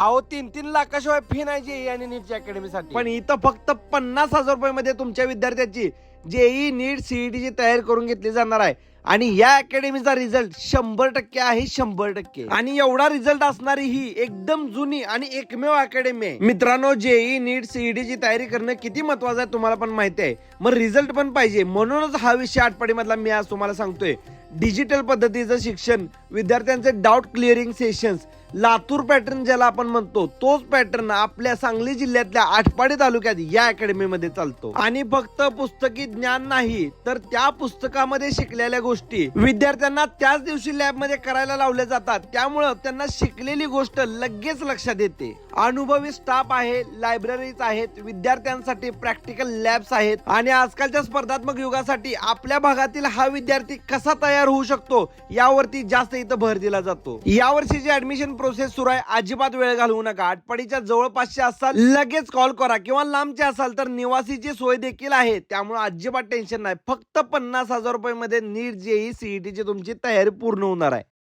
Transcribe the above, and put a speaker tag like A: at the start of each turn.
A: अहो 3-3 लाखाशिवाय फी नाही जेई आणि नीटच्या अकॅडमीसाठी.
B: पण इथं फक्त 50,000 रुपये मध्ये तुमच्या विद्यार्थ्याची जेई नीट सीईटीची तयारी करून घेतली जाणार आहे. आणि या अकॅडमीचा रिझल्ट 100% आहे, 100%. आणि एवढा रिझल्ट असणारी ही एकदम जुनी आणि एकमेव अकॅडमी आहे. मित्रांनो, जेई नीट सीईटीची तयारी करणं किती महत्वाचं आहे तुम्हाला पण माहिती आहे. मग रिझल्ट पण पाहिजे, म्हणूनच हा विषय आटपाडीमधला मी आज तुम्हाला सांगतोय. डिजिटल पद्धतीचं शिक्षण, विद्यार्थ्यांचे doubt clearing sessions, Latur pattern ज्याला आपण म्हणतो, तोच पॅटर्न आपल्या सांगली जिल्ह्यातल्या आटपाडी तालुक्यात या अकॅडमीमध्ये चालतो. आणि फक्त पुस्तकी ज्ञान नाही, तर त्या पुस्तकामध्ये शिकलेल्या गोष्टी विद्यार्थ्यांना त्याच दिवशी लॅबमध्ये करायला लावल्या जातात. त्यामुळं त्यांना शिकलेली गोष्ट लगेच लक्षात येते. अनुभवी स्टाफ आहे, लायब्ररीज आहेत, विद्यार्थ्यांसाठी प्रॅक्टिकल लॅब्स आहेत. आणि आजकालच्या स्पर्धात्मक युगासाठी आपल्या भागातील हा विद्यार्थी कसा तयार होऊ शकतो यावरती जास्त इथं भर दिला जातो. यावर्षीची ऍडमिशन प्रोसेस सुरू आहे. अजिबात वेळ घालवू नका. आटपाडीच्या जवळपासचे असाल लगेच कॉल करा, किंवा लांबचे असाल तर निवासीची सोय देखील आहे. त्यामुळे अजिबात टेन्शन नाही. फक्त 50,000 रुपये मध्ये नीट जेई सीईटीची तुमची तयारी पूर्ण होणार आहे.